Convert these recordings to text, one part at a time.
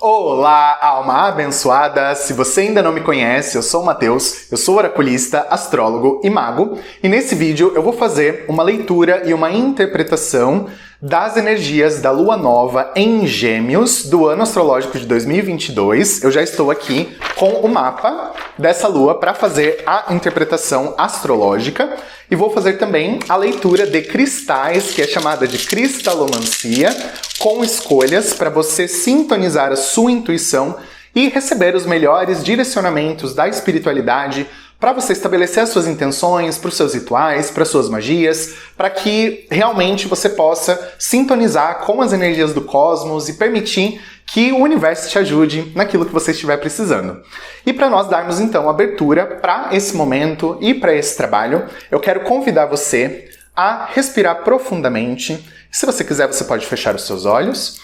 Olá, alma abençoada! Se você ainda não me conhece, eu sou o Matheus, eu sou oraculista, astrólogo e mago, e nesse vídeo eu vou fazer uma leitura e uma interpretação das energias da Lua Nova em Gêmeos do ano astrológico de 2022. Eu já estou aqui com o mapa dessa Lua para fazer a interpretação astrológica e vou fazer também a leitura de cristais, que é chamada de cristalomancia, com escolhas para você sintonizar a sua intuição e receber os melhores direcionamentos da espiritualidade para você estabelecer as suas intenções, para os seus rituais, para as suas magias, para que realmente você possa sintonizar com as energias do cosmos e permitir que o universo te ajude naquilo que você estiver precisando. E para nós darmos então abertura para esse momento e para esse trabalho, eu quero convidar você a respirar profundamente. Se você quiser, você pode fechar os seus olhos.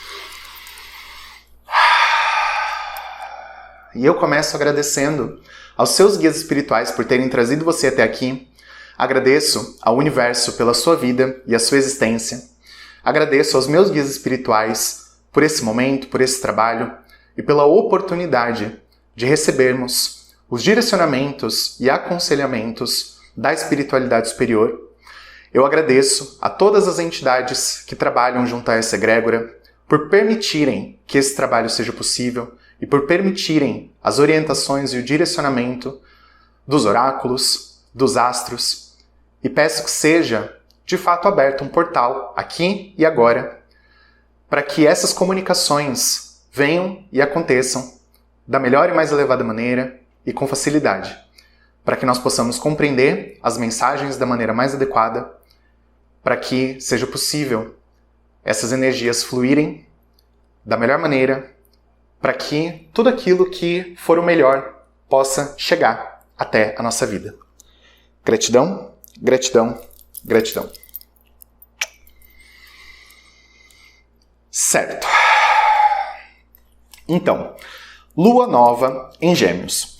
E eu começo agradecendo aos seus guias espirituais por terem trazido você até aqui. Agradeço ao universo pela sua vida e a sua existência. Agradeço aos meus guias espirituais por esse momento, por esse trabalho e pela oportunidade de recebermos os direcionamentos e aconselhamentos da espiritualidade superior. Eu agradeço a todas as entidades que trabalham junto a essa egrégora por permitirem que esse trabalho seja possível e por permitirem as orientações e o direcionamento dos oráculos, dos astros, e peço que seja, de fato, aberto um portal aqui e agora, para que essas comunicações venham e aconteçam da melhor e mais elevada maneira e com facilidade, para que nós possamos compreender as mensagens da maneira mais adequada, para que seja possível essas energias fluírem da melhor maneira, para que tudo aquilo que for o melhor possa chegar até a nossa vida. Gratidão, gratidão, gratidão. Certo. Então, Lua Nova em Gêmeos.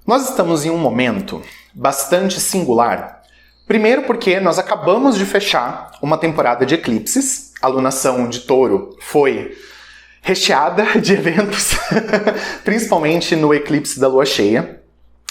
Nós estamos em um momento bastante singular. Primeiro porque nós acabamos de fechar uma temporada de eclipses. A lunação de Touro foi recheada de eventos, principalmente no eclipse da lua cheia.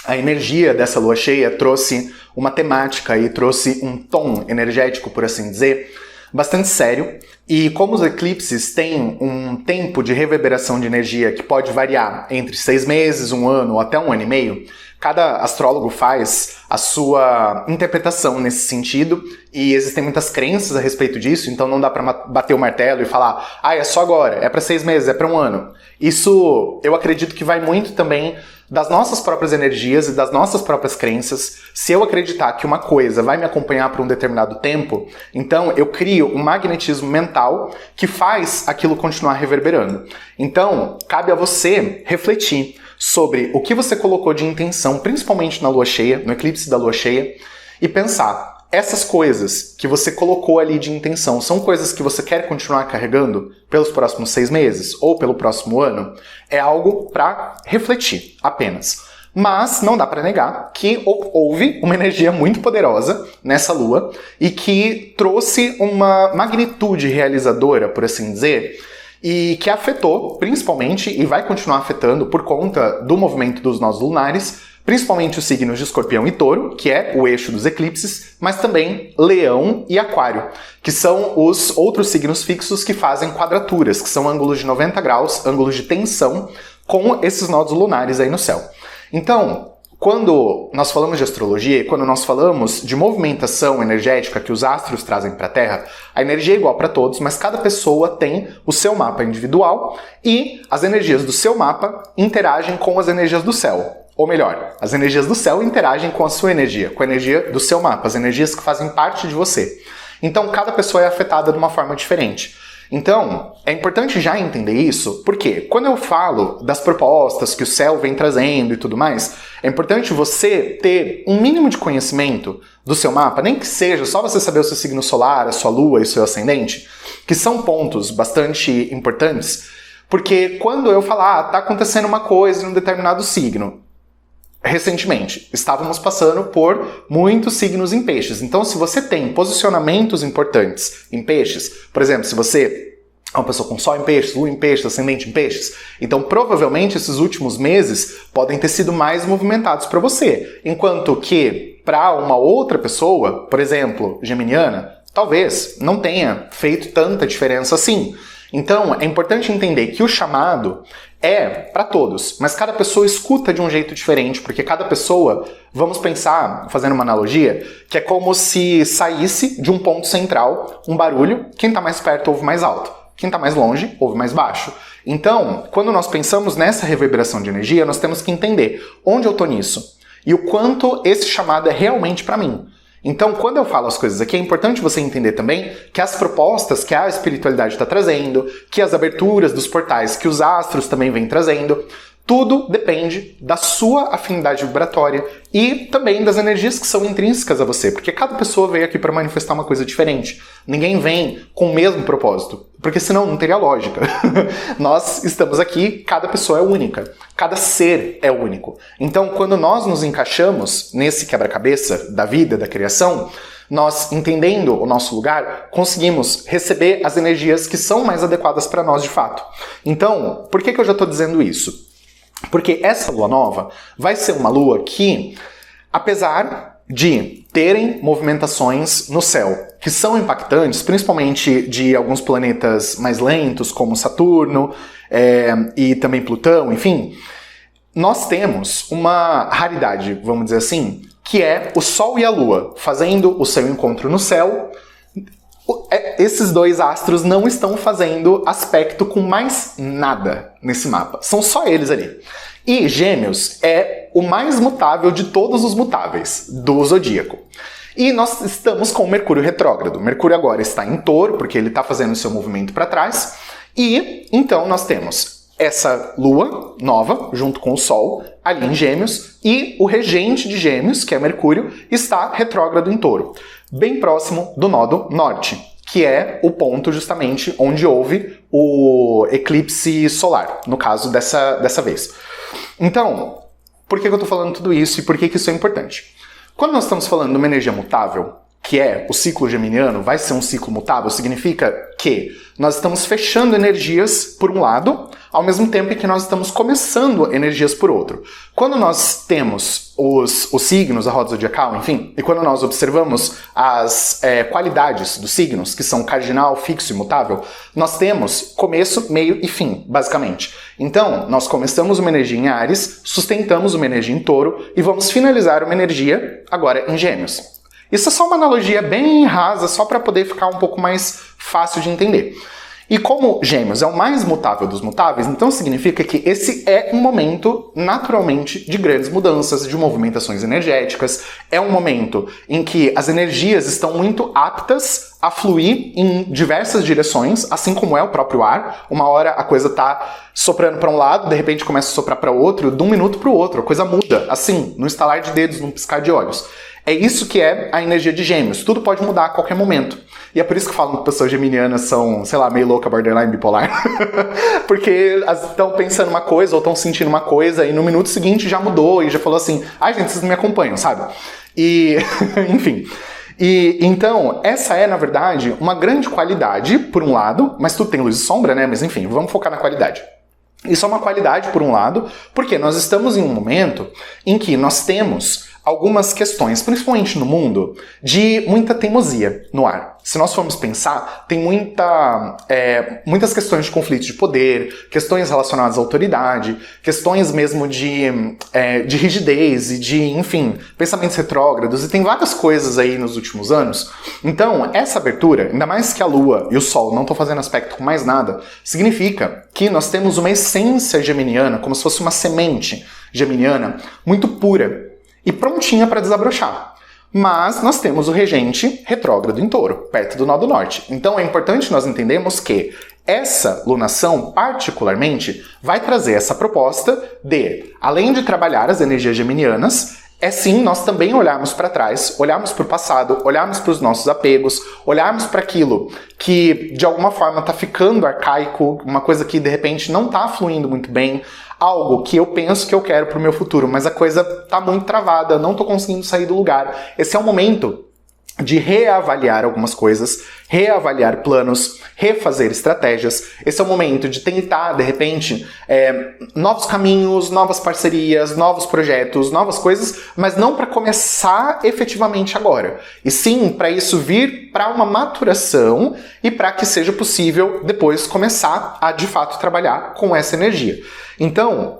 A energia dessa lua cheia trouxe uma temática e trouxe um tom energético, por assim dizer, bastante sério. E como os eclipses têm um tempo de reverberação de energia que pode variar entre 6 meses, 1 ano ou até 1 ano e meio, cada astrólogo faz a sua interpretação nesse sentido e existem muitas crenças a respeito disso, então não dá para bater o martelo e falar é só agora, é para 6 meses, é para 1 ano. Isso eu acredito que vai muito também das nossas próprias energias e das nossas próprias crenças. Se eu acreditar que uma coisa vai me acompanhar por um determinado tempo, então eu crio um magnetismo mental que faz aquilo continuar reverberando. Então, cabe a você refletir sobre o que você colocou de intenção, principalmente na lua cheia, no eclipse da lua cheia, e pensar, essas coisas que você colocou ali de intenção são coisas que você quer continuar carregando pelos próximos 6 meses ou pelo próximo ano? É algo para refletir apenas. Mas não dá para negar que houve uma energia muito poderosa nessa lua e que trouxe uma magnitude realizadora, por assim dizer, e que afetou, principalmente, e vai continuar afetando por conta do movimento dos nós lunares, principalmente os signos de Escorpião e Touro, que é o eixo dos eclipses, mas também Leão e Aquário, que são os outros signos fixos que fazem quadraturas, que são ângulos de 90 graus, ângulos de tensão, com esses nodos lunares aí no céu. Então, quando nós falamos de astrologia e quando nós falamos de movimentação energética que os astros trazem para a Terra, a energia é igual para todos, mas cada pessoa tem o seu mapa individual e as energias do seu mapa interagem com as energias do céu. Ou melhor, as energias do céu interagem com a sua energia, com a energia do seu mapa, as energias que fazem parte de você. Então, cada pessoa é afetada de uma forma diferente. Então, é importante já entender isso, porque quando eu falo das propostas que o céu vem trazendo e tudo mais, é importante você ter um mínimo de conhecimento do seu mapa, nem que seja só você saber o seu signo solar, a sua lua e o seu ascendente, que são pontos bastante importantes, porque quando eu falar, tá acontecendo uma coisa em um determinado signo, recentemente, estávamos passando por muitos signos em peixes. Então, se você tem posicionamentos importantes em peixes, por exemplo, se você é uma pessoa com Sol em Peixes, Lua em Peixes, Ascendente em Peixes. Então, provavelmente, esses últimos meses podem ter sido mais movimentados para você. Enquanto que, para uma outra pessoa, por exemplo, geminiana, talvez não tenha feito tanta diferença assim. Então, é importante entender que o chamado é para todos, mas cada pessoa escuta de um jeito diferente, porque cada pessoa, vamos pensar, fazendo uma analogia, que é como se saísse de um ponto central um barulho, quem está mais perto ouve mais alto, quem está mais longe ouve mais baixo. Então, quando nós pensamos nessa reverberação de energia, nós temos que entender onde eu estou nisso e o quanto esse chamado é realmente para mim. Então, quando eu falo as coisas aqui, é importante você entender também que as propostas que a espiritualidade está trazendo, que as aberturas dos portais que os astros também vêm trazendo, tudo depende da sua afinidade vibratória e também das energias que são intrínsecas a você, porque cada pessoa veio aqui para manifestar uma coisa diferente. Ninguém vem com o mesmo propósito, porque senão não teria lógica. Nós estamos aqui, cada pessoa é única, cada ser é único. Então, quando nós nos encaixamos nesse quebra-cabeça da vida, da criação, nós, entendendo o nosso lugar, conseguimos receber as energias que são mais adequadas para nós de fato. Então, por que eu já estou dizendo isso? Porque essa lua nova vai ser uma lua que, apesar de terem movimentações no céu que são impactantes, principalmente de alguns planetas mais lentos, como Saturno e também Plutão, enfim, nós temos uma raridade, vamos dizer assim, que é o Sol e a Lua fazendo o seu encontro no céu. Esses dois astros não estão fazendo aspecto com mais nada nesse mapa. São só eles ali. E Gêmeos é o mais mutável de todos os mutáveis do zodíaco. E nós estamos com o Mercúrio retrógrado. Mercúrio agora está em Touro, porque ele está fazendo o seu movimento para trás. E então nós temos essa lua nova, junto com o Sol, ali em Gêmeos, e o regente de Gêmeos, que é Mercúrio, está retrógrado em Touro, bem próximo do nodo norte, que é o ponto justamente onde houve o eclipse solar, no caso dessa vez. Então, por que eu estou falando tudo isso e por que isso é importante? Quando nós estamos falando de uma energia mutável, que é o ciclo geminiano, vai ser um ciclo mutável, significa que nós estamos fechando energias por um lado, ao mesmo tempo em que nós estamos começando energias por outro. Quando nós temos os signos, a roda zodiacal, enfim, e quando nós observamos as qualidades dos signos, que são cardinal, fixo e mutável, nós temos começo, meio e fim, basicamente. Então, nós começamos uma energia em Áries, sustentamos uma energia em Touro e vamos finalizar uma energia agora em Gêmeos. Isso é só uma analogia bem rasa, só para poder ficar um pouco mais fácil de entender. E como Gêmeos é o mais mutável dos mutáveis, então significa que esse é um momento, naturalmente, de grandes mudanças, de movimentações energéticas. É um momento em que as energias estão muito aptas a fluir em diversas direções, assim como é o próprio ar. Uma hora a coisa tá soprando para um lado, de repente começa a soprar para outro, de um minuto para o outro, a coisa muda, assim, no estalar de dedos, num piscar de olhos. É isso que é a energia de Gêmeos. Tudo pode mudar a qualquer momento. E é por isso que falam que pessoas geminianas são, sei lá, meio louca, borderline, bipolar. Porque estão pensando uma coisa ou estão sentindo uma coisa e no minuto seguinte já mudou e já falou assim, ai gente, vocês não me acompanham, sabe? E, enfim. E então, essa é, na verdade, uma grande qualidade, por um lado, mas tudo tem luz e sombra, né? Mas enfim, vamos focar na qualidade. Isso é uma qualidade, por um lado, porque nós estamos em um momento em que nós temos algumas questões, principalmente no mundo, de muita teimosia no ar. Se nós formos pensar, tem muitas questões de conflito de poder, questões relacionadas à autoridade, questões mesmo de rigidez e de, enfim, pensamentos retrógrados, e tem várias coisas aí nos últimos anos. Então, essa abertura, ainda mais que a Lua e o Sol não estão fazendo aspecto com mais nada, significa que nós temos uma essência geminiana, como se fosse uma semente geminiana, muito pura e prontinha para desabrochar. Mas nós temos o regente retrógrado em Touro, perto do nodo norte. Então é importante nós entendermos que essa lunação, particularmente, vai trazer essa proposta de, além de trabalhar as energias geminianas, é sim nós também olharmos para trás, olharmos para o passado, olharmos para os nossos apegos, olharmos para aquilo que de alguma forma está ficando arcaico, uma coisa que de repente não está fluindo muito bem, algo que eu penso que eu quero para o meu futuro, mas a coisa está muito travada, não estou conseguindo sair do lugar. Esse é o momento de reavaliar algumas coisas, reavaliar planos, refazer estratégias. Esse é o momento de tentar, de repente, novos caminhos, novas parcerias, novos projetos, novas coisas, mas não para começar efetivamente agora. E sim para isso vir para uma maturação e para que seja possível depois começar a, de fato, trabalhar com essa energia. Então,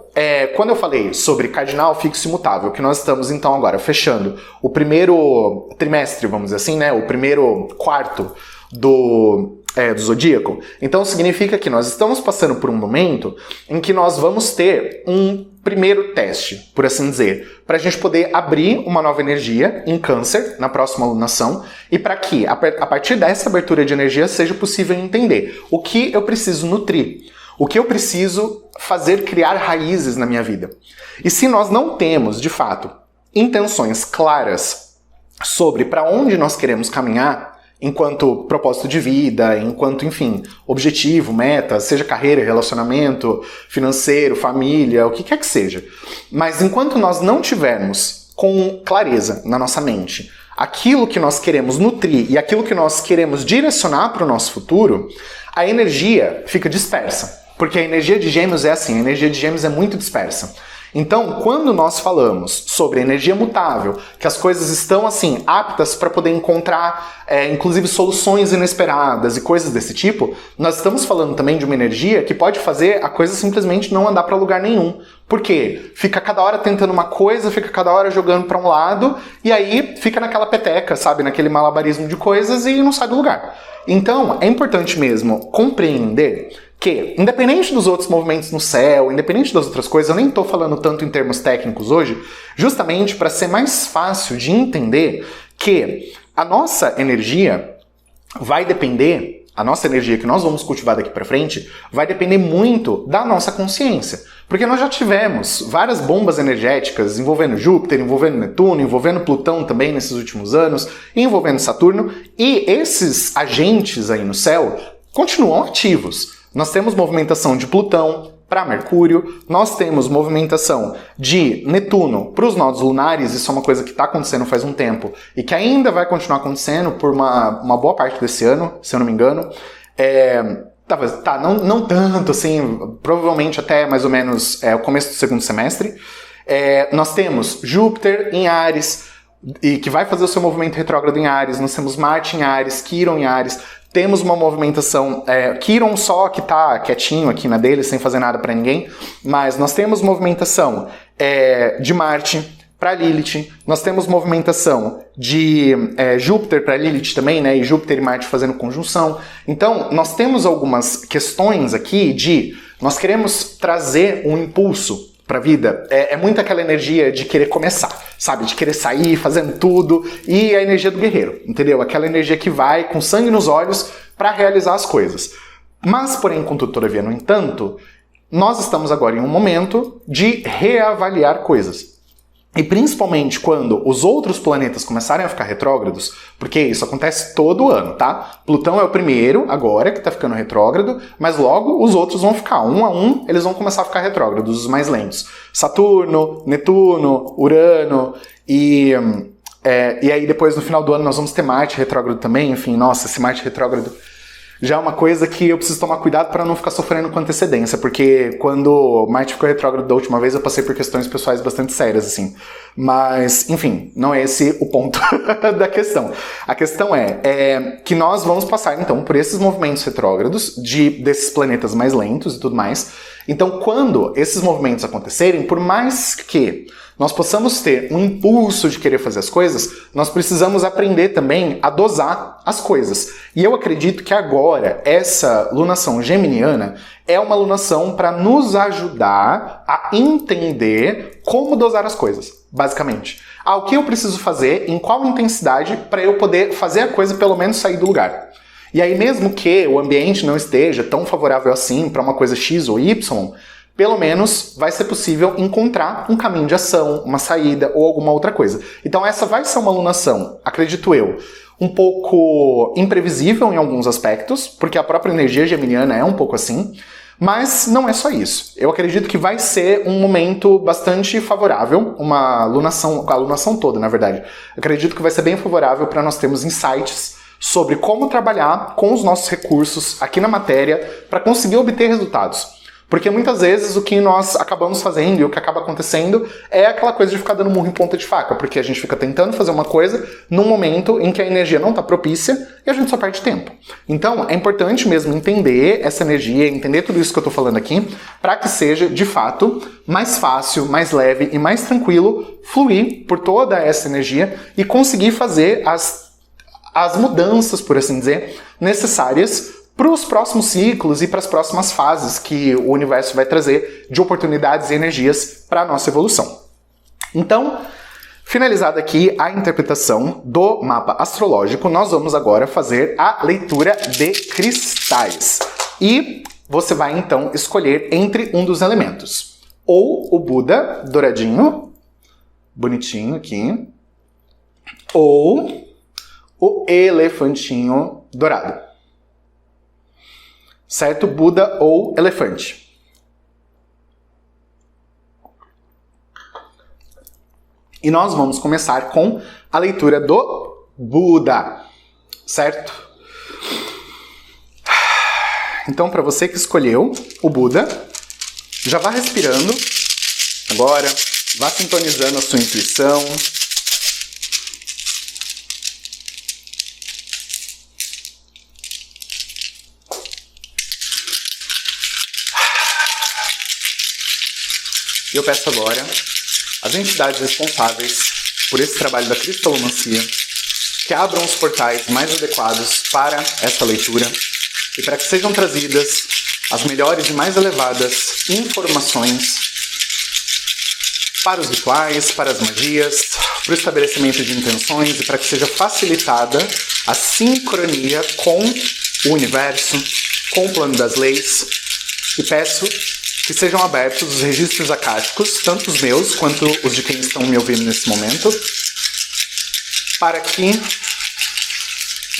quando eu falei sobre cardinal, fixo e mutável, que nós estamos então agora fechando o primeiro trimestre, vamos dizer assim, né, o primeiro quarto do zodíaco, então significa que nós estamos passando por um momento em que nós vamos ter um primeiro teste, por assim dizer, para a gente poder abrir uma nova energia em Câncer, na próxima alunação, e para que, a partir dessa abertura de energia, seja possível entender o que eu preciso nutrir, o que eu preciso fazer criar raízes na minha vida. E se nós não temos, de fato, intenções claras sobre para onde nós queremos caminhar, enquanto propósito de vida, enquanto, enfim, objetivo, meta, seja carreira, relacionamento, financeiro, família, o que quer que seja. Mas enquanto nós não tivermos com clareza na nossa mente aquilo que nós queremos nutrir e aquilo que nós queremos direcionar para o nosso futuro, a energia fica dispersa. Porque a energia de Gêmeos é assim, a energia de Gêmeos é muito dispersa. Então, quando nós falamos sobre energia mutável, que as coisas estão assim aptas para poder encontrar, inclusive, soluções inesperadas e coisas desse tipo, nós estamos falando também de uma energia que pode fazer a coisa simplesmente não andar para lugar nenhum. Por quê? Fica cada hora tentando uma coisa, fica cada hora jogando para um lado, e aí fica naquela peteca, sabe, naquele malabarismo de coisas e não sai do lugar. Então, é importante mesmo compreender que, independente dos outros movimentos no céu, independente das outras coisas, eu nem estou falando tanto em termos técnicos hoje, justamente para ser mais fácil de entender que a nossa energia vai depender, a nossa energia que nós vamos cultivar daqui para frente, vai depender muito da nossa consciência. Porque nós já tivemos várias bombas energéticas envolvendo Júpiter, envolvendo Netuno, envolvendo Plutão também nesses últimos anos, envolvendo Saturno, e esses agentes aí no céu continuam ativos. Nós temos movimentação de Plutão para Mercúrio, nós temos movimentação de Netuno para os nodos lunares, isso é uma coisa que está acontecendo faz um tempo e que ainda vai continuar acontecendo por uma boa parte desse ano, se eu não me engano. Não tanto assim, provavelmente até mais ou menos o começo do segundo semestre. Nós temos Júpiter em Áries, e que vai fazer o seu movimento retrógrado em Áries, nós temos Marte em Áries, Quirón em Áries, temos uma movimentação, Quirón só que tá quietinho aqui na dele, sem fazer nada para ninguém, mas nós temos movimentação de Marte para Lilith, nós temos movimentação de Júpiter para Lilith também, né, e Júpiter e Marte fazendo conjunção. Então, nós temos algumas questões aqui nós queremos trazer um impulso para a vida, é muito aquela energia de querer começar, sabe? De querer sair, fazendo tudo, e a energia do guerreiro, entendeu? Aquela energia que vai com sangue nos olhos para realizar as coisas. Mas, porém, contudo, todavia, no entanto, nós estamos agora em um momento de reavaliar coisas. E principalmente quando os outros planetas começarem a ficar retrógrados, porque isso acontece todo ano, tá? Plutão é o primeiro, agora, que tá ficando retrógrado, mas logo os outros vão ficar, um a um, eles vão começar a ficar retrógrados, os mais lentos. Saturno, Netuno, Urano, e aí depois no final do ano nós vamos ter Marte retrógrado também, enfim, nossa, esse Marte retrógrado já é uma coisa que eu preciso tomar cuidado para não ficar sofrendo com antecedência, porque quando Marte ficou retrógrado da última vez eu passei por questões pessoais bastante sérias, assim. Mas, enfim, não é esse o ponto da questão. A questão é que nós vamos passar, então, por esses movimentos retrógrados desses planetas mais lentos e tudo mais. Então, quando esses movimentos acontecerem, por mais que nós possamos ter um impulso de querer fazer as coisas, nós precisamos aprender também a dosar as coisas. E eu acredito que agora, essa lunação geminiana é uma lunação para nos ajudar a entender como dosar as coisas, basicamente. O que eu preciso fazer, em qual intensidade, para eu poder fazer a coisa pelo menos sair do lugar. E aí, mesmo que o ambiente não esteja tão favorável assim para uma coisa X ou Y, pelo menos vai ser possível encontrar um caminho de ação, uma saída ou alguma outra coisa. Então essa vai ser uma alunação, acredito eu, um pouco imprevisível em alguns aspectos, porque a própria energia geminiana é um pouco assim, Mas não é só isso. Eu acredito que vai ser um momento bastante favorável, a alunação toda, na verdade. Eu acredito que vai ser bem favorável para nós termos insights sobre como trabalhar com os nossos recursos aqui na matéria para conseguir obter resultados. Porque muitas vezes o que nós acabamos fazendo e o que acaba acontecendo é aquela coisa de ficar dando murro em ponta de faca, porque a gente fica tentando fazer uma coisa num momento em que a energia não está propícia e a gente só perde tempo. Então é importante mesmo entender essa energia, entender tudo isso que eu estou falando aqui, para que seja, de fato, mais fácil, mais leve e mais tranquilo fluir por toda essa energia e conseguir fazer as mudanças, por assim dizer, necessárias para os próximos ciclos e para as próximas fases que o universo vai trazer de oportunidades e energias para a nossa evolução. Então, finalizada aqui a interpretação do mapa astrológico, nós vamos agora fazer a leitura de cristais. E você vai então escolher entre um dos elementos. Ou o Buda douradinho, bonitinho aqui, ou o elefantinho dourado. Certo? Buda ou elefante. E nós vamos começar com a leitura do Buda. Certo? Então, para você que escolheu o Buda, já vá respirando agora, vá sintonizando a sua intuição. E eu peço agora às entidades responsáveis por esse trabalho da cristalomancia que abram os portais mais adequados para esta leitura e para que sejam trazidas as melhores e mais elevadas informações para os rituais, para as magias, para o estabelecimento de intenções e para que seja facilitada a sincronia com o universo, com o plano das leis. E peço que sejam abertos os registros acásticos, tanto os meus quanto os de quem estão me ouvindo nesse momento, para que,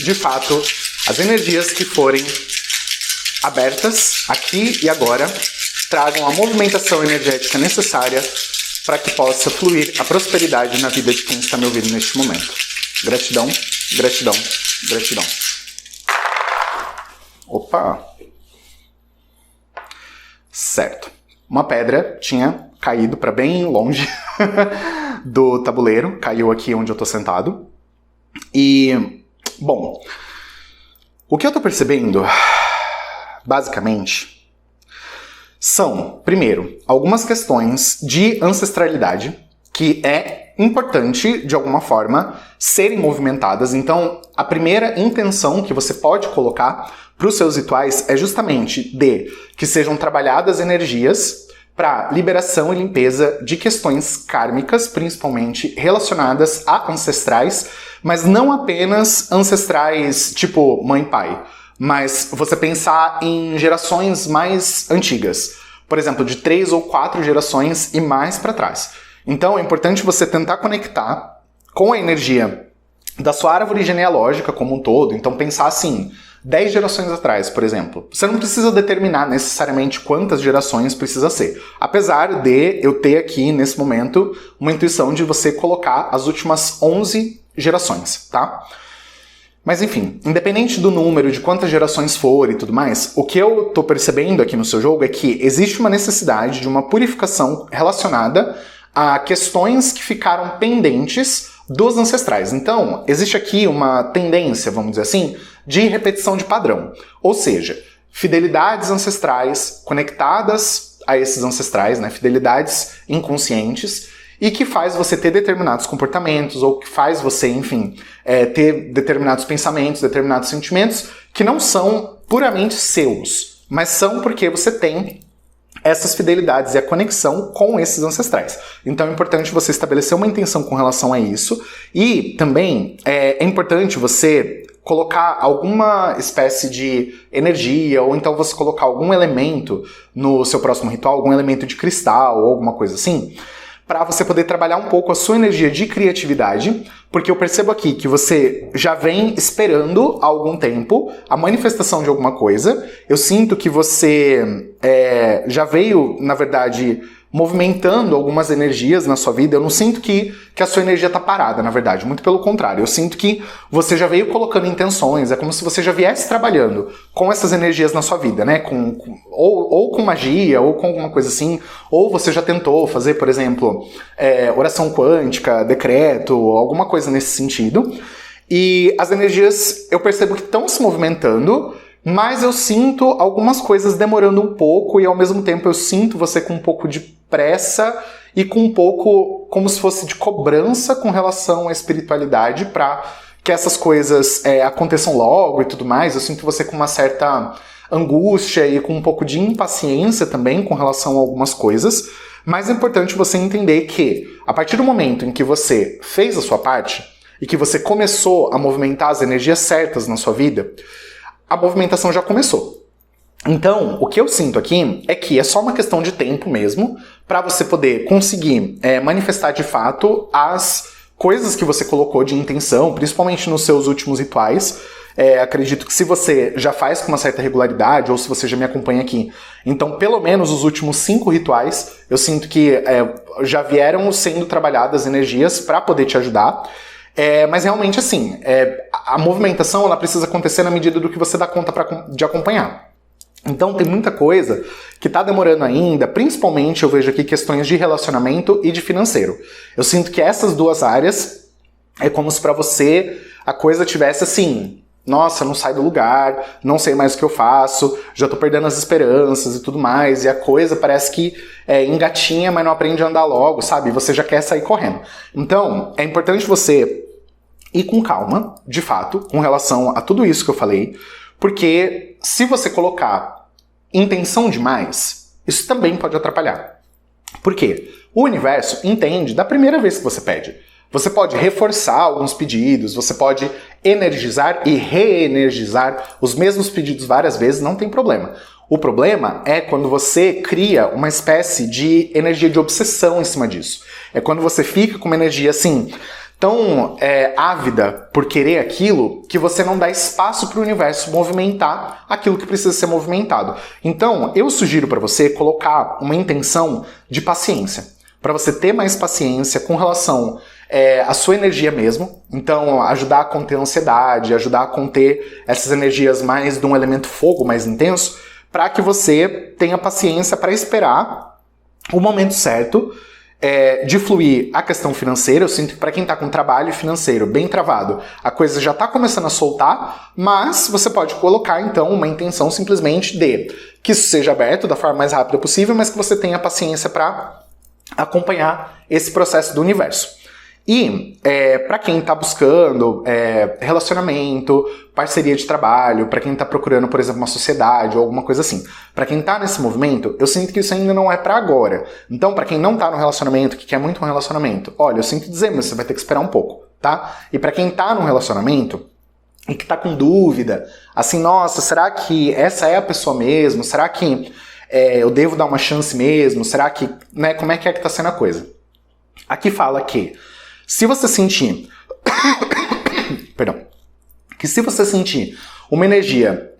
de fato, as energias que forem abertas aqui e agora tragam a movimentação energética necessária para que possa fluir a prosperidade na vida de quem está me ouvindo neste momento. Gratidão, gratidão, gratidão. Opa! Certo. Uma pedra tinha caído para bem longe do tabuleiro, caiu aqui onde eu estou sentado. E, bom, o que eu estou percebendo, basicamente, são, primeiro, algumas questões de ancestralidade que é importante, de alguma forma, serem movimentadas. Então, a primeira intenção que você pode colocar para os seus rituais é justamente de que sejam trabalhadas energias para liberação e limpeza de questões kármicas, principalmente relacionadas a ancestrais, mas não apenas ancestrais tipo mãe e pai, mas você pensar em gerações mais antigas, por exemplo, de 3 ou 4 gerações e mais para trás. Então é importante você tentar conectar com a energia da sua árvore genealógica como um todo. Então pensar assim, 10 gerações atrás, por exemplo. Você não precisa determinar necessariamente quantas gerações precisa ser. Apesar de eu ter aqui, nesse momento, uma intuição de você colocar as últimas 11 gerações, tá? Mas enfim, independente do número, de quantas gerações for e tudo mais, o que eu tô percebendo aqui no seu jogo é que existe uma necessidade de uma purificação relacionada a questões que ficaram pendentes dos ancestrais. Então, existe aqui uma tendência, vamos dizer assim, de repetição de padrão. Ou seja, fidelidades ancestrais conectadas a esses ancestrais, né? Fidelidades inconscientes, e que faz você ter determinados comportamentos, ou que faz você, enfim, ter determinados pensamentos, determinados sentimentos, que não são puramente seus, mas são porque você tem essas fidelidades e a conexão com esses ancestrais. Então é importante você estabelecer uma intenção com relação a isso, e também é importante você colocar alguma espécie de energia, ou então você colocar algum elemento no seu próximo ritual, algum elemento de cristal ou alguma coisa assim, para você poder trabalhar um pouco a sua energia de criatividade, porque eu percebo aqui que você já vem esperando há algum tempo a manifestação de alguma coisa. Eu sinto que você já veio, na verdade, movimentando algumas energias na sua vida. Eu não sinto que a sua energia está parada, na verdade. Muito pelo contrário. Eu sinto que você já veio colocando intenções. É como se você já viesse trabalhando com essas energias na sua vida, né? Ou com magia, ou com alguma coisa assim. Ou você já tentou fazer, por exemplo, oração quântica, decreto, alguma coisa nesse sentido. E as energias, eu percebo que estão se movimentando, mas eu sinto algumas coisas demorando um pouco e ao mesmo tempo eu sinto você com um pouco de pressa e com um pouco como se fosse de cobrança com relação à espiritualidade para que essas coisas aconteçam logo e tudo mais. Eu sinto você com uma certa angústia e com um pouco de impaciência também com relação a algumas coisas, mas é importante você entender que a partir do momento em que você fez a sua parte e que você começou a movimentar as energias certas na sua vida, a movimentação já começou. Então, o que eu sinto aqui é que é só uma questão de tempo mesmo para você poder conseguir manifestar de fato as coisas que você colocou de intenção, principalmente nos seus últimos rituais. Acredito que se você já faz com uma certa regularidade, ou se você já me acompanha aqui, então pelo menos os últimos 5 rituais, eu sinto que já vieram sendo trabalhadas energias para poder te ajudar. Mas realmente assim, a movimentação ela precisa acontecer na medida do que você dá conta de acompanhar. Então tem muita coisa que está demorando ainda, principalmente eu vejo aqui questões de relacionamento e de financeiro. Eu sinto que essas duas áreas é como se para você a coisa tivesse assim, nossa, não sai do lugar, não sei mais o que eu faço, já tô perdendo as esperanças e tudo mais, e a coisa parece que engatinha, mas não aprende a andar logo, sabe? Você já quer sair correndo. Então, é importante você ir com calma, de fato, com relação a tudo isso que eu falei, porque se você colocar intenção demais, isso também pode atrapalhar. Por quê? O universo entende da primeira vez que você pede. Você pode reforçar alguns pedidos, você pode energizar e reenergizar os mesmos pedidos várias vezes, não tem problema. O problema é quando você cria uma espécie de energia de obsessão em cima disso. É quando você fica com uma energia assim, tão ávida por querer aquilo, que você não dá espaço para o universo movimentar aquilo que precisa ser movimentado. Então, eu sugiro para você colocar uma intenção de paciência, para você ter mais paciência com relação à sua energia mesmo. Então, ajudar a conter a ansiedade, ajudar a conter essas energias mais de um elemento fogo mais intenso, para que você tenha paciência para esperar o momento certo de fluir a questão financeira. Eu sinto que para quem está com trabalho financeiro bem travado, a coisa já está começando a soltar, mas você pode colocar então uma intenção simplesmente de que isso seja aberto da forma mais rápida possível, mas que você tenha paciência para acompanhar esse processo do universo. E para quem está buscando relacionamento, parceria de trabalho, para quem está procurando, por exemplo, uma sociedade ou alguma coisa assim, para quem está nesse movimento, eu sinto que isso ainda não é para agora. Então, para quem não está no relacionamento, que quer muito um relacionamento, olha, eu sinto dizer, mas você vai ter que esperar um pouco, tá? E para quem está num relacionamento e que está com dúvida, assim, nossa, será que essa é a pessoa mesmo? Será que eu devo dar uma chance mesmo? Será que, né, como é que está sendo a coisa? Aqui fala que se você sentir perdão, que se você sentir uma energia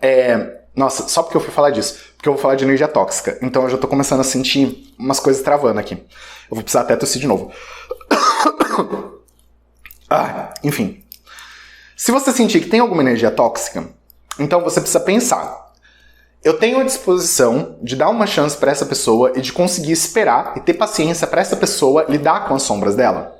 nossa, só porque eu fui falar disso, porque eu vou falar de energia tóxica, então eu já tô começando a sentir umas coisas travando aqui, eu vou precisar até tossir de novo. Enfim, se você sentir que tem alguma energia tóxica, então você precisa pensar, eu tenho a disposição de dar uma chance para essa pessoa e de conseguir esperar e ter paciência para essa pessoa lidar com as sombras dela?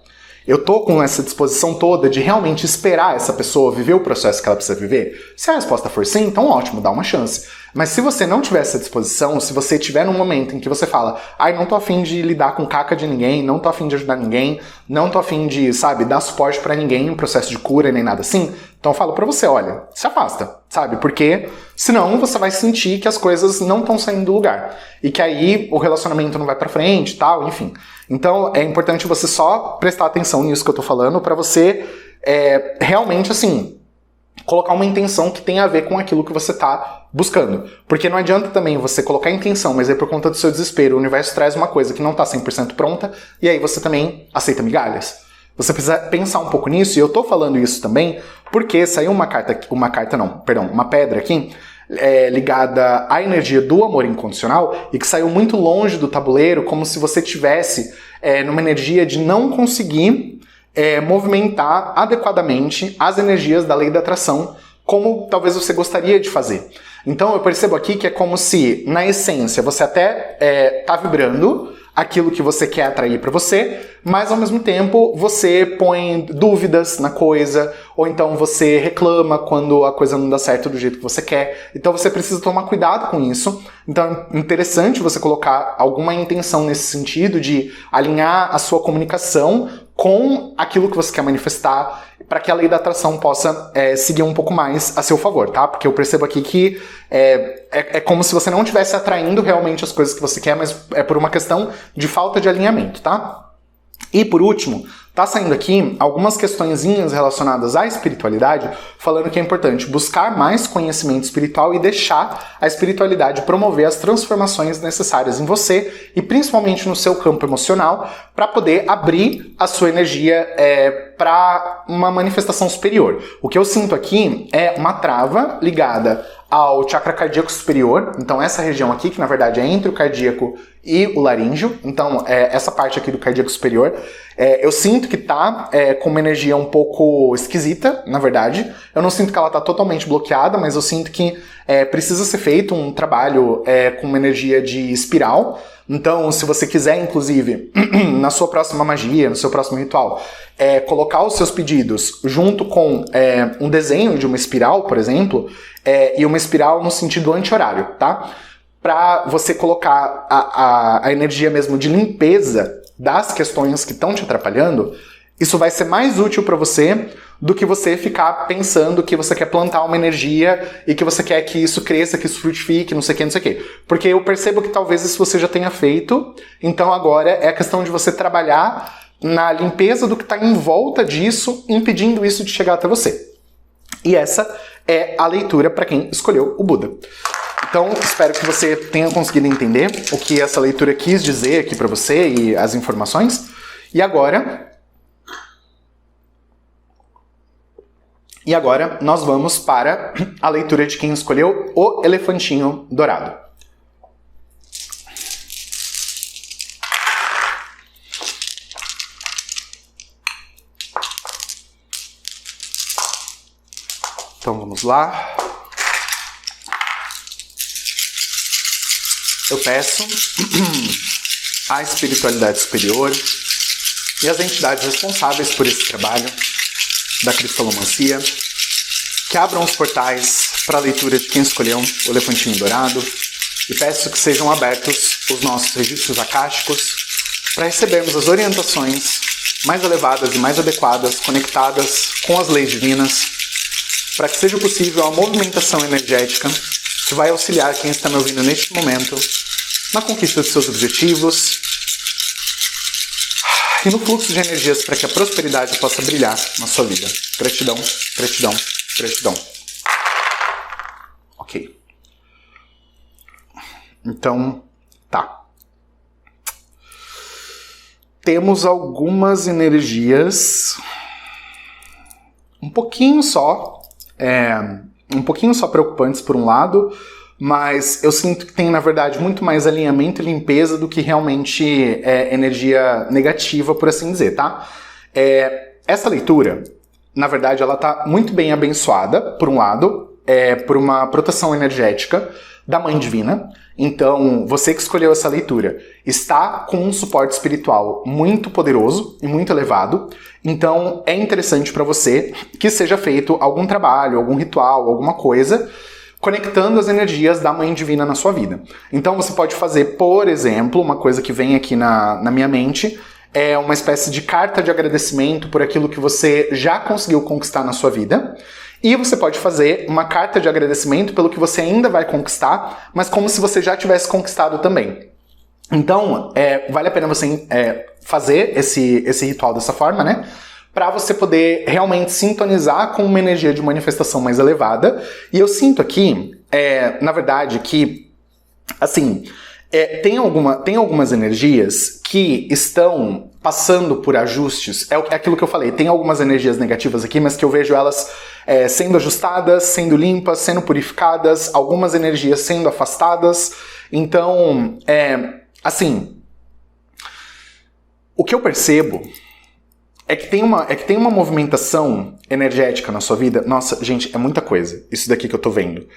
Eu tô com essa disposição toda de realmente esperar essa pessoa viver o processo que ela precisa viver? Se a resposta for sim, então ótimo, dá uma chance. Mas se você não tiver essa disposição, se você estiver num momento em que você fala, não tô afim de lidar com caca de ninguém, não tô afim de ajudar ninguém, não tô afim de, sabe, dar suporte pra ninguém em processo de cura nem nada assim, então eu falo pra você, olha, se afasta, sabe? Porque senão você vai sentir que as coisas não estão saindo do lugar. E que aí o relacionamento não vai pra frente e tal, enfim. Então é importante você só prestar atenção nisso que eu tô falando pra você realmente, assim, colocar uma intenção que tenha a ver com aquilo que você está buscando. Porque não adianta também você colocar intenção, mas aí por conta do seu desespero, o universo traz uma coisa que não está 100% pronta, e aí você também aceita migalhas. Você precisa pensar um pouco nisso, e eu tô falando isso também porque saiu uma pedra aqui, ligada à energia do amor incondicional, e que saiu muito longe do tabuleiro, como se você tivesse numa energia de não conseguir movimentar adequadamente as energias da lei da atração, como talvez você gostaria de fazer. Então eu percebo aqui que é como se, na essência, você até tá vibrando aquilo que você quer atrair para você, mas ao mesmo tempo você põe dúvidas na coisa, ou então você reclama quando a coisa não dá certo do jeito que você quer. Então você precisa tomar cuidado com isso. Então é interessante você colocar alguma intenção nesse sentido de alinhar a sua comunicação com aquilo que você quer manifestar, para que a lei da atração possa seguir um pouco mais a seu favor, tá? Porque eu percebo aqui que é como se você não estivesse atraindo realmente as coisas que você quer, mas é por uma questão de falta de alinhamento, tá? E por último, tá saindo aqui algumas questõezinhas relacionadas à espiritualidade, falando que é importante buscar mais conhecimento espiritual e deixar a espiritualidade promover as transformações necessárias em você e principalmente no seu campo emocional para poder abrir a sua energia para uma manifestação superior. O que eu sinto aqui é uma trava ligada ao chakra cardíaco superior, então essa região aqui, que na verdade é entre o cardíaco e o laríngeo, então essa parte aqui do cardíaco superior, eu sinto que tá com uma energia um pouco esquisita, na verdade. Eu não sinto que ela tá totalmente bloqueada, mas eu sinto que precisa ser feito um trabalho com uma energia de espiral. Então, se você quiser, inclusive, na sua próxima magia, no seu próximo ritual, colocar os seus pedidos junto com um desenho de uma espiral, por exemplo, e uma espiral no sentido anti-horário, tá? Para você colocar a energia mesmo de limpeza das questões que estão te atrapalhando, isso vai ser mais útil para você do que você ficar pensando que você quer plantar uma energia e que você quer que isso cresça, que isso frutifique, não sei o que, não sei o que. Porque eu percebo que talvez isso você já tenha feito, então agora é a questão de você trabalhar na limpeza do que está em volta disso, impedindo isso de chegar até você. E essa é a leitura para quem escolheu o Buda. Então, espero que você tenha conseguido entender o que essa leitura quis dizer aqui para você e as informações. E agora nós vamos para a leitura de quem escolheu o elefantinho dourado. Então vamos lá. Eu peço à espiritualidade superior e às entidades responsáveis por esse trabalho da cristalomancia que abram os portais para a leitura de quem escolheu o elefantinho dourado e peço que sejam abertos os nossos registros akáshicos para recebermos as orientações mais elevadas e mais adequadas conectadas com as leis divinas para que seja possível a movimentação energética que vai auxiliar quem está me ouvindo neste momento na conquista de seus objetivos e no fluxo de energias para que a prosperidade possa brilhar na sua vida. Gratidão, gratidão, gratidão. Ok. Então, tá. Temos algumas energias um pouquinho só preocupantes por um lado, mas eu sinto que tem, na verdade, muito mais alinhamento e limpeza do que realmente energia negativa, por assim dizer, tá? Essa leitura, na verdade, ela tá muito bem abençoada, por um lado, por uma proteção energética da Mãe Divina. Então, você que escolheu essa leitura está com um suporte espiritual muito poderoso e muito elevado. Então, é interessante para você que seja feito algum trabalho, algum ritual, alguma coisa conectando as energias da Mãe Divina na sua vida. Então, você pode fazer, por exemplo, uma coisa que vem aqui na minha mente, é uma espécie de carta de agradecimento por aquilo que você já conseguiu conquistar na sua vida. E você pode fazer uma carta de agradecimento pelo que você ainda vai conquistar, mas como se você já tivesse conquistado também. Então, vale a pena você fazer esse ritual dessa forma, né? para você poder realmente sintonizar com uma energia de manifestação mais elevada. E eu sinto aqui, na verdade, que, assim, tem algumas energias que estão passando por ajustes. É aquilo que eu falei, tem algumas energias negativas aqui, mas que eu vejo elas sendo ajustadas, sendo limpas, sendo purificadas, algumas energias sendo afastadas. Então, assim, o que eu percebo é que tem uma movimentação energética na sua vida. Nossa, gente, é muita coisa. Isso daqui que eu tô vendo.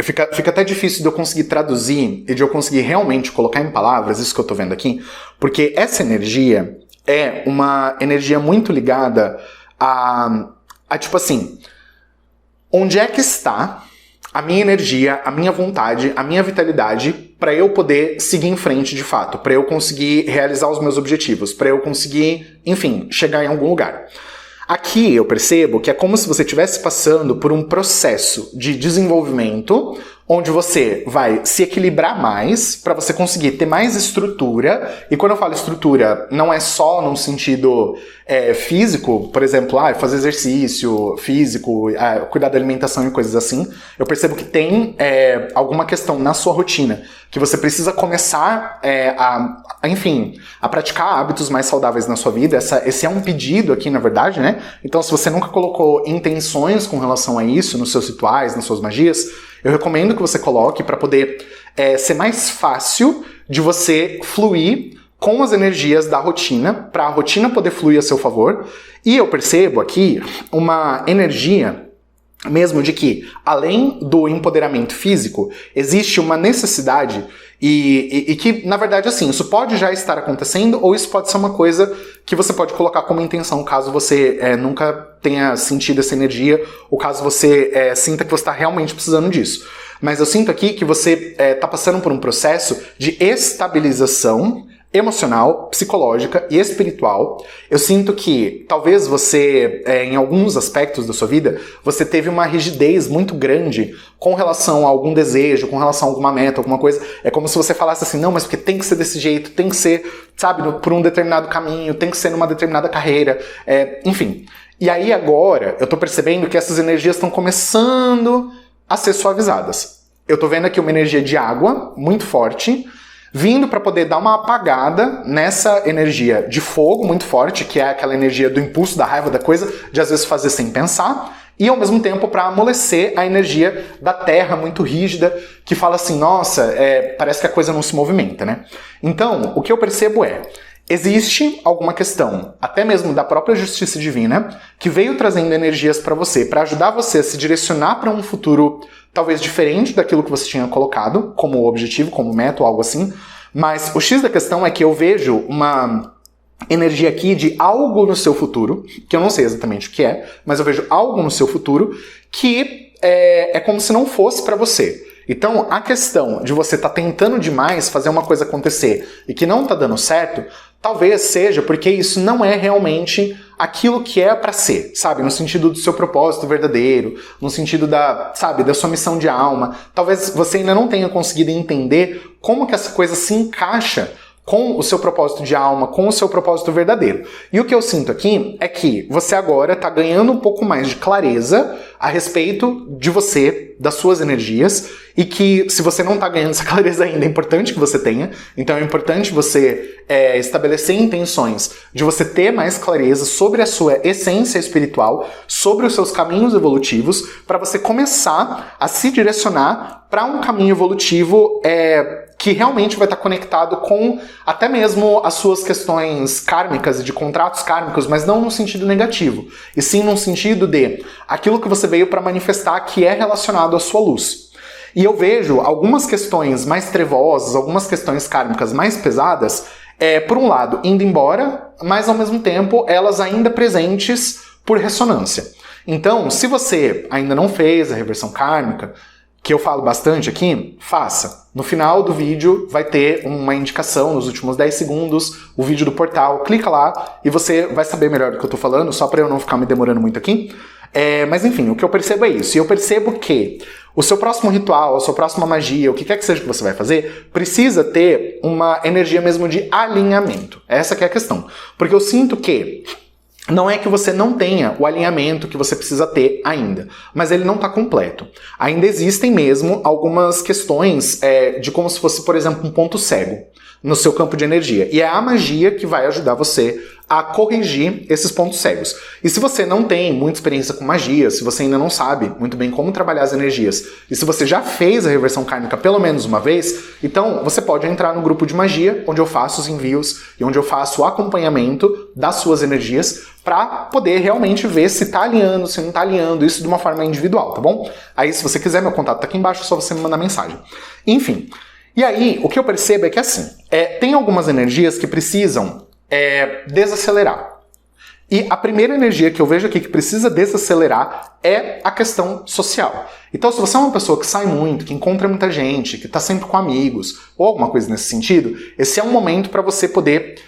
Fica até difícil de eu conseguir traduzir e de eu conseguir realmente colocar em palavras isso que eu tô vendo aqui, porque essa energia é uma energia muito ligada a tipo assim, onde é que está a minha energia, a minha vontade, a minha vitalidade para eu poder seguir em frente de fato, para eu conseguir realizar os meus objetivos, para eu conseguir, enfim, chegar em algum lugar. Aqui eu percebo que é como se você estivesse passando por um processo de desenvolvimento onde você vai se equilibrar mais para você conseguir ter mais estrutura. E quando eu falo estrutura, não é só num sentido físico, por exemplo, fazer exercício físico, cuidar da alimentação e coisas assim. Eu percebo que tem alguma questão na sua rotina que você precisa começar a praticar hábitos mais saudáveis na sua vida. Esse é um pedido aqui, na verdade, né? Então, se você nunca colocou intenções com relação a isso nos seus rituais, nas suas magias, eu recomendo que você coloque para poder ser mais fácil de você fluir com as energias da rotina, para a rotina poder fluir a seu favor. E eu percebo aqui uma energia mesmo de que, além do empoderamento físico, existe uma necessidade e que, na verdade, assim, isso pode já estar acontecendo ou isso pode ser uma coisa que você pode colocar como intenção caso você nunca tenha sentido essa energia ou caso você sinta que você está realmente precisando disso. Mas eu sinto aqui que você está passando por um processo de estabilização emocional, psicológica e espiritual. Eu sinto que talvez você, em alguns aspectos da sua vida, você teve uma rigidez muito grande com relação a algum desejo, com relação a alguma meta, alguma coisa. É como se você falasse assim, não, mas porque tem que ser desse jeito, tem que ser, sabe, por um determinado caminho, tem que ser numa determinada carreira, enfim. E aí agora, eu tô percebendo que essas energias estão começando a ser suavizadas. Eu tô vendo aqui uma energia de água muito forte, vindo para poder dar uma apagada nessa energia de fogo muito forte, que é aquela energia do impulso, da raiva, da coisa, de às vezes fazer sem pensar, e ao mesmo tempo para amolecer a energia da terra muito rígida, que fala assim, nossa, parece que a coisa não se movimenta, né? Então, o que eu percebo existe alguma questão, até mesmo da própria justiça divina, que veio trazendo energias para você, para ajudar você a se direcionar para um futuro talvez diferente daquilo que você tinha colocado como objetivo, como meta ou algo assim. Mas o X da questão é que eu vejo uma energia aqui de algo no seu futuro, que eu não sei exatamente o que é, mas eu vejo algo no seu futuro que é como se não fosse para você. Então, a questão de você estar tentando demais fazer uma coisa acontecer e que não está dando certo, talvez seja porque isso não é realmente aquilo que é para ser, sabe? No sentido do seu propósito verdadeiro, no sentido da sua missão de alma. Talvez você ainda não tenha conseguido entender como que essa coisa se encaixa com o seu propósito de alma, com o seu propósito verdadeiro. E o que eu sinto aqui é que você agora está ganhando um pouco mais de clareza a respeito de você, das suas energias, e que se você não está ganhando essa clareza ainda, é importante que você tenha. Então é importante você estabelecer intenções de você ter mais clareza sobre a sua essência espiritual, sobre os seus caminhos evolutivos, para você começar a se direcionar para um caminho evolutivo que realmente vai estar conectado com até mesmo as suas questões kármicas e de contratos kármicos, mas não no sentido negativo, e sim no sentido de aquilo que você veio para manifestar que é relacionado à sua luz. E eu vejo algumas questões mais trevosas, algumas questões kármicas mais pesadas, por um lado, indo embora, mas ao mesmo tempo elas ainda presentes por ressonância. Então, se você ainda não fez a reversão kármica, que eu falo bastante aqui, faça. No final do vídeo vai ter uma indicação, nos últimos 10 segundos, o vídeo do portal. Clica lá e você vai saber melhor do que eu tô falando, só para eu não ficar me demorando muito aqui. Mas enfim, o que eu percebo é isso. E eu percebo que o seu próximo ritual, a sua próxima magia, o que quer que seja que você vai fazer, precisa ter uma energia mesmo de alinhamento. Essa que é a questão. Porque eu sinto que Não é que você não tenha o alinhamento que você precisa ter ainda, mas ele não está completo. Ainda existem mesmo algumas questões de como se fosse, por exemplo, um ponto cego no seu campo de energia. E é a magia que vai ajudar você a corrigir esses pontos cegos. E se você não tem muita experiência com magia, se você ainda não sabe muito bem como trabalhar as energias, e se você já fez a reversão kármica pelo menos uma vez, então você pode entrar no grupo de magia, onde eu faço os envios e onde eu faço o acompanhamento das suas energias para poder realmente ver se tá alinhando, se não tá alinhando, isso de uma forma individual, tá bom? Aí se você quiser, meu contato tá aqui embaixo, é só você me mandar mensagem. Enfim, e aí o que eu percebo é que assim, tem algumas energias que precisam desacelerar. E a primeira energia que eu vejo aqui que precisa desacelerar é a questão social. Então, se você é uma pessoa que sai muito, que encontra muita gente, que está sempre com amigos, ou alguma coisa nesse sentido, esse é um momento para você poder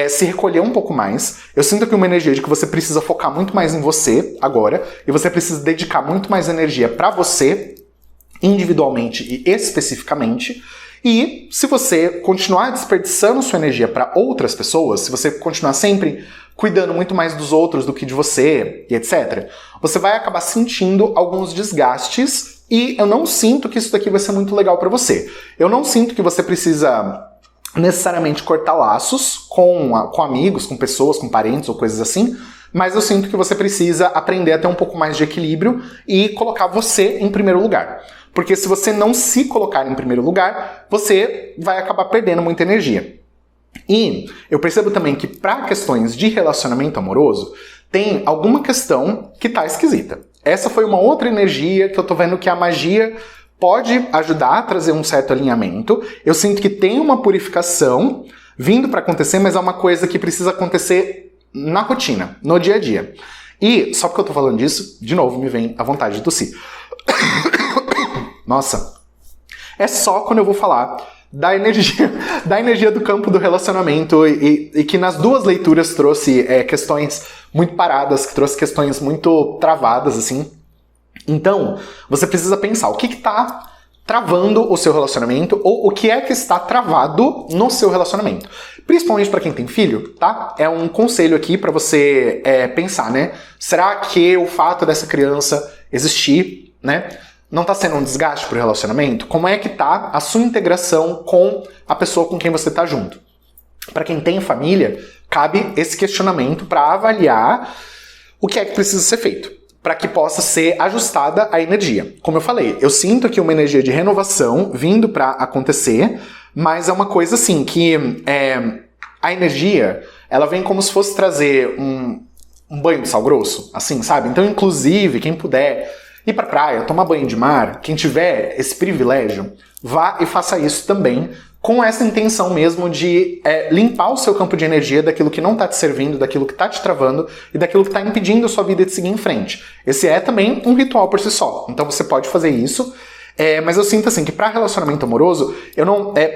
se recolher um pouco mais. Eu sinto aqui uma energia de que você precisa focar muito mais em você agora, e você precisa dedicar muito mais energia para você, individualmente e especificamente. E se você continuar desperdiçando sua energia para outras pessoas, se você continuar sempre cuidando muito mais dos outros do que de você, e etc., você vai acabar sentindo alguns desgastes e eu não sinto que isso daqui vai ser muito legal para você. Eu não sinto que você precisa necessariamente cortar laços com amigos, com pessoas, com parentes ou coisas assim, mas eu sinto que você precisa aprender a ter um pouco mais de equilíbrio e colocar você em primeiro lugar. Porque se você não se colocar em primeiro lugar, você vai acabar perdendo muita energia. E eu percebo também que para questões de relacionamento amoroso, tem alguma questão que tá esquisita. Essa foi uma outra energia que eu tô vendo que a magia pode ajudar a trazer um certo alinhamento. Eu sinto que tem uma purificação vindo para acontecer, mas é uma coisa que precisa acontecer na rotina, no dia a dia. E, só porque eu tô falando disso, de novo me vem a vontade de tossir. Nossa, é só quando eu vou falar da energia do campo do relacionamento e que nas duas leituras trouxe questões muito paradas, que trouxe questões muito travadas, assim. Então, você precisa pensar o que está travando o seu relacionamento ou o que é que está travado no seu relacionamento. Principalmente para quem tem filho, tá? É um conselho aqui para você pensar, né? Será que o fato dessa criança existir, né, não está sendo um desgaste pro relacionamento? Como é que tá a sua integração com a pessoa com quem você tá junto? Para quem tem família, cabe esse questionamento para avaliar o que é que precisa ser feito, para que possa ser ajustada a energia. Como eu falei, eu sinto aqui uma energia de renovação vindo para acontecer, mas é uma coisa assim que a energia, ela vem como se fosse trazer um banho de sal grosso, assim, sabe? Então, inclusive, quem puder ir pra praia, tomar banho de mar, quem tiver esse privilégio, vá e faça isso também, com essa intenção mesmo de limpar o seu campo de energia daquilo que não está te servindo, daquilo que está te travando e daquilo que está impedindo a sua vida de seguir em frente. Esse é também um ritual por si só, então você pode fazer isso, mas eu sinto assim que para relacionamento amoroso,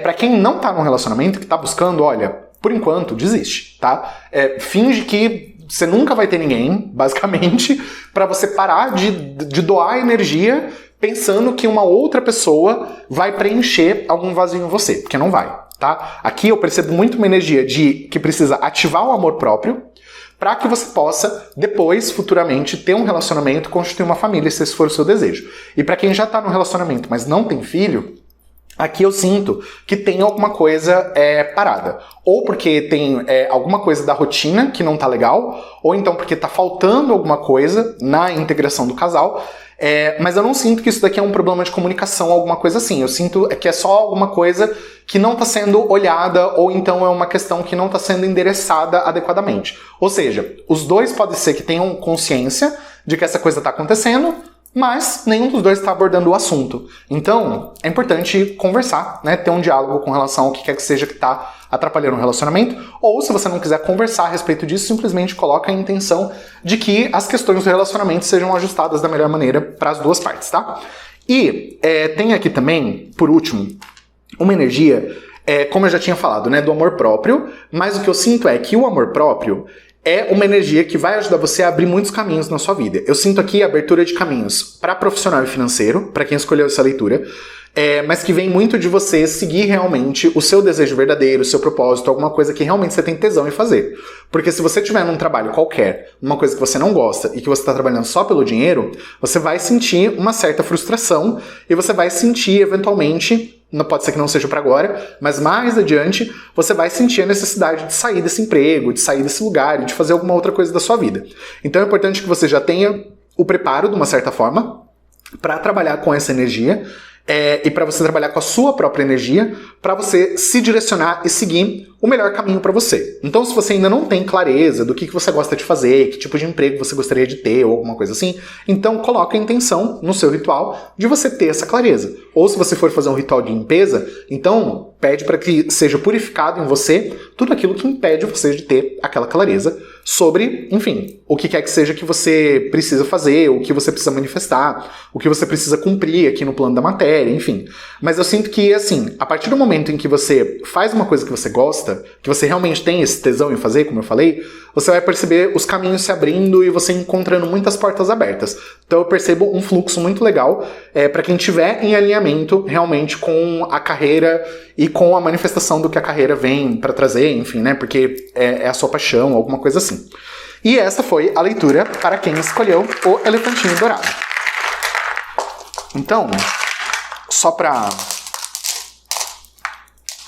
para quem não está num relacionamento, que está buscando, olha, por enquanto, desiste, tá? Finge que você nunca vai ter ninguém, basicamente, para você parar de doar energia pensando que uma outra pessoa vai preencher algum vazio em você, porque não vai, tá? Aqui eu percebo muito uma energia de que precisa ativar o amor próprio para que você possa, depois, futuramente, ter um relacionamento, constituir uma família, se esse for o seu desejo. E para quem já tá no relacionamento, mas não tem filho, aqui eu sinto que tem alguma coisa parada. Ou porque tem alguma coisa da rotina que não tá legal, ou então porque tá faltando alguma coisa na integração do casal, mas eu não sinto que isso daqui é um problema de comunicação, alguma coisa assim. Eu sinto que é só alguma coisa que não está sendo olhada, ou então é uma questão que não está sendo endereçada adequadamente. Ou seja, os dois pode ser que tenham consciência de que essa coisa está acontecendo, mas nenhum dos dois está abordando o assunto. Então, é importante conversar, né? Ter um diálogo com relação ao que quer que seja que está atrapalhando o relacionamento, ou se você não quiser conversar a respeito disso, simplesmente coloca a intenção de que as questões do relacionamento sejam ajustadas da melhor maneira para as duas partes, tá? E tem aqui também, por último, uma energia, como eu já tinha falado, né, do amor próprio, mas o que eu sinto é que o amor próprio é uma energia que vai ajudar você a abrir muitos caminhos na sua vida. Eu sinto aqui a abertura de caminhos para profissional e financeiro, para quem escolheu essa leitura. mas que vem muito de você seguir realmente o seu desejo verdadeiro, o seu propósito, alguma coisa que realmente você tem tesão em fazer. Porque se você estiver num trabalho qualquer, uma coisa que você não gosta e que você está trabalhando só pelo dinheiro, você vai sentir uma certa frustração e você vai sentir, eventualmente, não pode ser que não seja para agora, mas mais adiante, você vai sentir a necessidade de sair desse emprego, de sair desse lugar e de fazer alguma outra coisa da sua vida. Então é importante que você já tenha o preparo, de uma certa forma, para trabalhar com essa energia, e para você trabalhar com a sua própria energia, para você se direcionar e seguir o melhor caminho para você. Então, se você ainda não tem clareza do que você gosta de fazer, que tipo de emprego você gostaria de ter, ou alguma coisa assim, então coloque a intenção no seu ritual de você ter essa clareza. Ou se você for fazer um ritual de limpeza, então pede para que seja purificado em você tudo aquilo que impede você de ter aquela clareza sobre, enfim, o que quer que seja que você precisa fazer, o que você precisa manifestar, o que você precisa cumprir aqui no plano da matéria, enfim. Mas eu sinto que, assim, a partir do momento em que você faz uma coisa que você gosta, que você realmente tem esse tesão em fazer, como eu falei, você vai perceber os caminhos se abrindo e você encontrando muitas portas abertas. Então eu percebo um fluxo muito legal para quem estiver em alinhamento realmente com a carreira e com a manifestação do que a carreira vem para trazer, enfim, né? Porque é a sua paixão, alguma coisa assim. E essa foi a leitura para quem escolheu o Elefantinho Dourado. Então, só para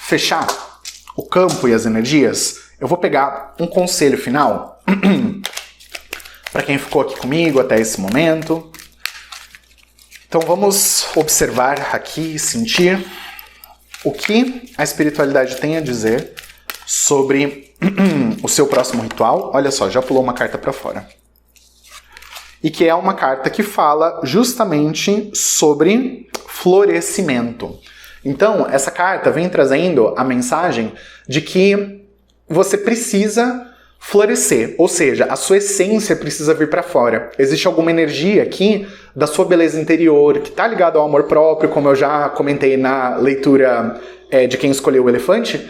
fechar o campo e as energias, eu vou pegar um conselho final para quem ficou aqui comigo até esse momento. Então vamos observar aqui e sentir o que a espiritualidade tem a dizer sobre o seu próximo ritual. Olha só, já pulou uma carta para fora. E que é uma carta que fala justamente sobre florescimento. Então, essa carta vem trazendo a mensagem de que você precisa florescer, ou seja, a sua essência precisa vir para fora. Existe alguma energia aqui da sua beleza interior que está ligada ao amor próprio, como eu já comentei na leitura de quem escolheu o elefante.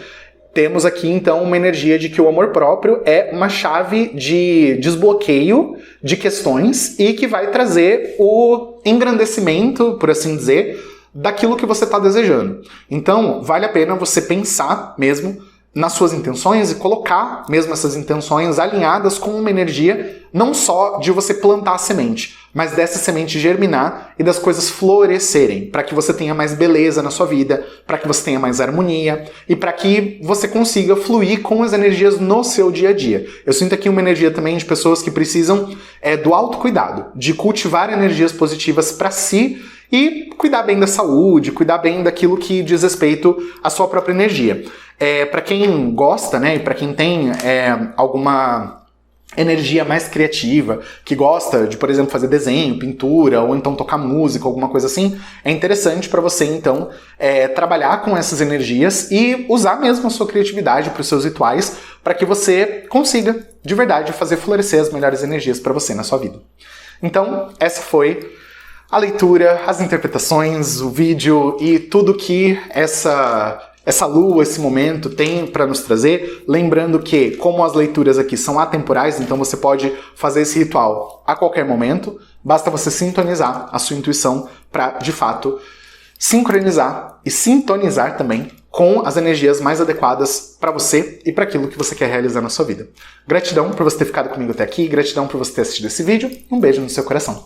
Temos aqui, então, uma energia de que o amor próprio é uma chave de desbloqueio de questões e que vai trazer o engrandecimento, por assim dizer, daquilo que você está desejando. Então, vale a pena você pensar mesmo nas suas intenções e colocar mesmo essas intenções alinhadas com uma energia não só de você plantar a semente, mas dessa semente germinar e das coisas florescerem, para que você tenha mais beleza na sua vida, para que você tenha mais harmonia e para que você consiga fluir com as energias no seu dia a dia. Eu sinto aqui uma energia também de pessoas que precisam do autocuidado, de cultivar energias positivas para si e cuidar bem da saúde, cuidar bem daquilo que diz respeito à sua própria energia. Para quem gosta, né, e para quem tem alguma energia mais criativa, que gosta de, por exemplo, fazer desenho, pintura, ou então tocar música, alguma coisa assim, é interessante para você, então, trabalhar com essas energias e usar mesmo a sua criatividade para os seus rituais, para que você consiga, de verdade, fazer florescer as melhores energias para você na sua vida. Então, essa foi a leitura, as interpretações, o vídeo e tudo que essa lua, esse momento tem para nos trazer, lembrando que, como as leituras aqui são atemporais, então você pode fazer esse ritual a qualquer momento, basta você sintonizar a sua intuição para, de fato, sincronizar e sintonizar também com as energias mais adequadas para você e para aquilo que você quer realizar na sua vida. Gratidão por você ter ficado comigo até aqui, gratidão por você ter assistido esse vídeo, um beijo no seu coração.